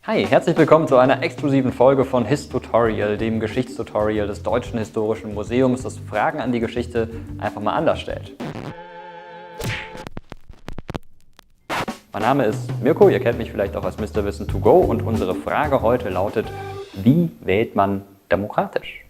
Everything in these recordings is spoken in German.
Hi, herzlich willkommen zu einer exklusiven Folge von Histutorial, dem Geschichtstutorial des Deutschen Historischen Museums, das Fragen an die Geschichte einfach mal anders stellt. Mein Name ist Mirko, ihr kennt mich vielleicht auch als Mr. Wissen to go und unsere Frage heute lautet: Wie wählt man demokratisch?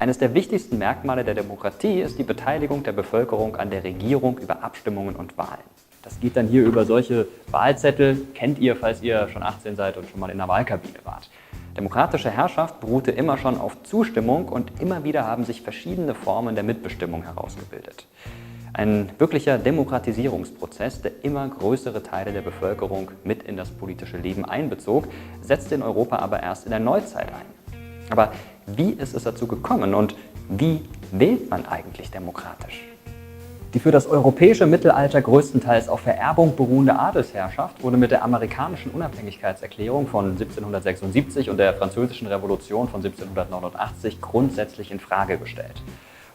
Eines der wichtigsten Merkmale der Demokratie ist die Beteiligung der Bevölkerung an der Regierung über Abstimmungen und Wahlen. Das geht dann hier über solche Wahlzettel, kennt ihr, falls ihr schon 18 seid und schon mal in einer Wahlkabine wart. Demokratische Herrschaft beruhte immer schon auf Zustimmung und immer wieder haben sich verschiedene Formen der Mitbestimmung herausgebildet. Ein wirklicher Demokratisierungsprozess, der immer größere Teile der Bevölkerung mit in das politische Leben einbezog, setzte in Europa aber erst in der Neuzeit ein. Aber wie ist es dazu gekommen und wie wählt man eigentlich demokratisch? Die für das europäische Mittelalter größtenteils auf Vererbung beruhende Adelsherrschaft wurde mit der amerikanischen Unabhängigkeitserklärung von 1776 und der französischen Revolution von 1789 grundsätzlich in Frage gestellt.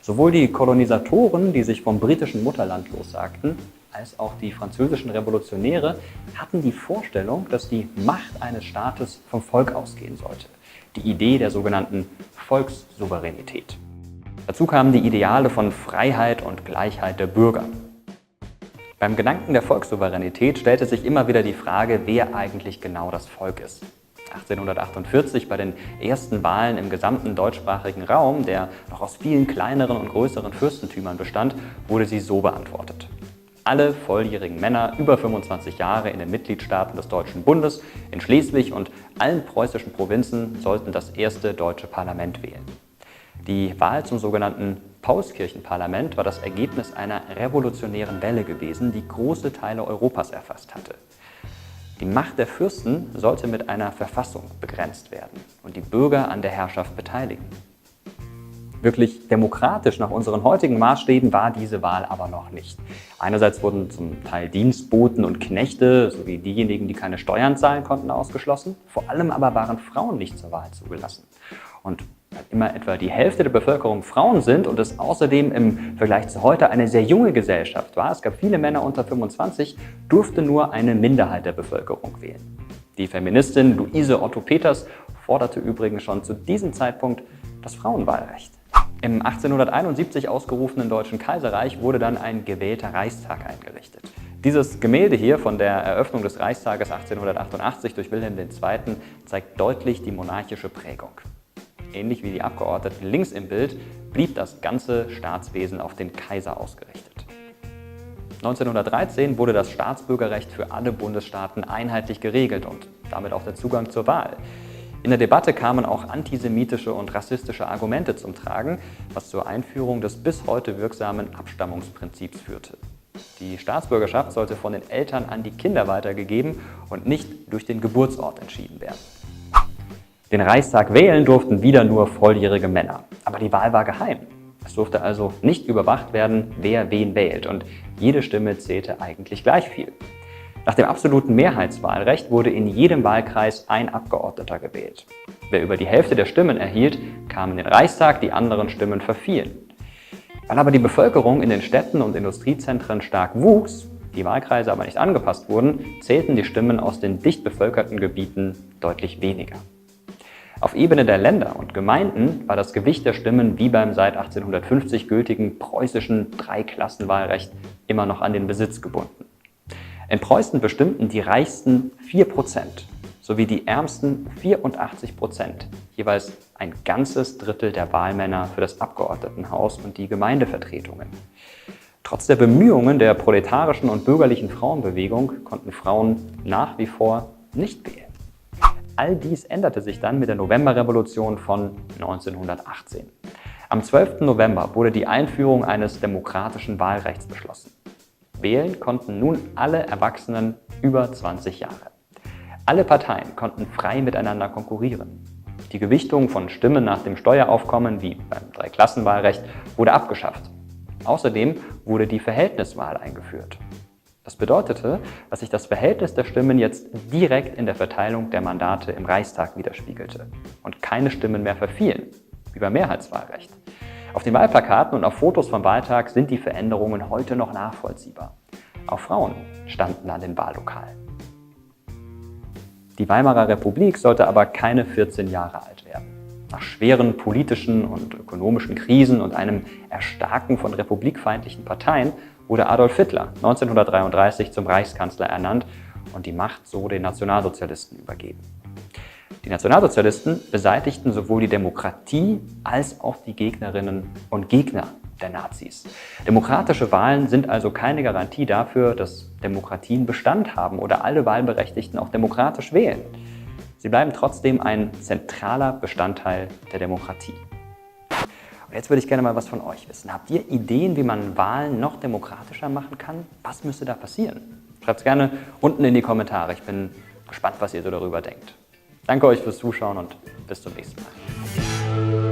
Sowohl die Kolonisatoren, die sich vom britischen Mutterland lossagten, als auch die französischen Revolutionäre hatten die Vorstellung, dass die Macht eines Staates vom Volk ausgehen sollte. Die Idee der sogenannten Volkssouveränität. Dazu kamen die Ideale von Freiheit und Gleichheit der Bürger. Beim Gedanken der Volkssouveränität stellte sich immer wieder die Frage, wer eigentlich genau das Volk ist. 1848 bei den ersten Wahlen im gesamten deutschsprachigen Raum, der noch aus vielen kleineren und größeren Fürstentümern bestand, wurde sie so beantwortet: Alle volljährigen Männer über 25 Jahre in den Mitgliedstaaten des Deutschen Bundes, in Schleswig und allen preußischen Provinzen sollten das erste deutsche Parlament wählen. Die Wahl zum sogenannten Paulskirchenparlament war das Ergebnis einer revolutionären Welle gewesen, die große Teile Europas erfasst hatte. Die Macht der Fürsten sollte mit einer Verfassung begrenzt werden und die Bürger an der Herrschaft beteiligen. Wirklich demokratisch nach unseren heutigen Maßstäben war diese Wahl aber noch nicht. Einerseits wurden zum Teil Dienstboten und Knechte sowie diejenigen, die keine Steuern zahlen konnten, ausgeschlossen. Vor allem aber waren Frauen nicht zur Wahl zugelassen. Und weil immer etwa die Hälfte der Bevölkerung Frauen sind und es außerdem im Vergleich zu heute eine sehr junge Gesellschaft war, es gab viele Männer unter 25, durfte nur eine Minderheit der Bevölkerung wählen. Die Feministin Luise Otto Peters forderte übrigens schon zu diesem Zeitpunkt das Frauenwahlrecht. Im 1871 ausgerufenen Deutschen Kaiserreich wurde dann ein gewählter Reichstag eingerichtet. Dieses Gemälde hier von der Eröffnung des Reichstages 1888 durch Wilhelm II. Zeigt deutlich die monarchische Prägung. Ähnlich wie die Abgeordneten links im Bild blieb das ganze Staatswesen auf den Kaiser ausgerichtet. 1913 wurde das Staatsbürgerrecht für alle Bundesstaaten einheitlich geregelt und damit auch der Zugang zur Wahl. In der Debatte kamen auch antisemitische und rassistische Argumente zum Tragen, was zur Einführung des bis heute wirksamen Abstammungsprinzips führte. Die Staatsbürgerschaft sollte von den Eltern an die Kinder weitergegeben und nicht durch den Geburtsort entschieden werden. Den Reichstag wählen durften wieder nur volljährige Männer, aber die Wahl war geheim. Es durfte also nicht überwacht werden, wer wen wählt, und jede Stimme zählte eigentlich gleich viel. Nach dem absoluten Mehrheitswahlrecht wurde in jedem Wahlkreis ein Abgeordneter gewählt. Wer über die Hälfte der Stimmen erhielt, kam in den Reichstag, die anderen Stimmen verfielen. Weil aber die Bevölkerung in den Städten und Industriezentren stark wuchs, die Wahlkreise aber nicht angepasst wurden, zählten die Stimmen aus den dicht bevölkerten Gebieten deutlich weniger. Auf Ebene der Länder und Gemeinden war das Gewicht der Stimmen wie beim seit 1850 gültigen preußischen Dreiklassenwahlrecht immer noch an den Besitz gebunden. In Preußen bestimmten die Reichsten 4% sowie die Ärmsten 84%, jeweils ein ganzes Drittel der Wahlmänner für das Abgeordnetenhaus und die Gemeindevertretungen. Trotz der Bemühungen der proletarischen und bürgerlichen Frauenbewegung konnten Frauen nach wie vor nicht wählen. All dies änderte sich dann mit der Novemberrevolution von 1918. Am 12. November wurde die Einführung eines demokratischen Wahlrechts beschlossen. Wählen konnten nun alle Erwachsenen über 20 Jahre. Alle Parteien konnten frei miteinander konkurrieren. Die Gewichtung von Stimmen nach dem Steueraufkommen, wie beim Dreiklassenwahlrecht, wurde abgeschafft. Außerdem wurde die Verhältniswahl eingeführt. Das bedeutete, dass sich das Verhältnis der Stimmen jetzt direkt in der Verteilung der Mandate im Reichstag widerspiegelte und keine Stimmen mehr verfielen, wie beim Mehrheitswahlrecht. Auf den Wahlplakaten und auf Fotos vom Wahltag sind die Veränderungen heute noch nachvollziehbar. Auch Frauen standen an den Wahllokalen. Die Weimarer Republik sollte aber keine 14 Jahre alt werden. Nach schweren politischen und ökonomischen Krisen und einem Erstarken von republikfeindlichen Parteien wurde Adolf Hitler 1933 zum Reichskanzler ernannt und die Macht so den Nationalsozialisten übergeben. Die Nationalsozialisten beseitigten sowohl die Demokratie als auch die Gegnerinnen und Gegner der Nazis. Demokratische Wahlen sind also keine Garantie dafür, dass Demokratien Bestand haben oder alle Wahlberechtigten auch demokratisch wählen. Sie bleiben trotzdem ein zentraler Bestandteil der Demokratie. Und jetzt würde ich gerne mal was von euch wissen. Habt ihr Ideen, wie man Wahlen noch demokratischer machen kann? Was müsste da passieren? Schreibt es gerne unten in die Kommentare. Ich bin gespannt, was ihr so darüber denkt. Danke euch fürs Zuschauen und bis zum nächsten Mal.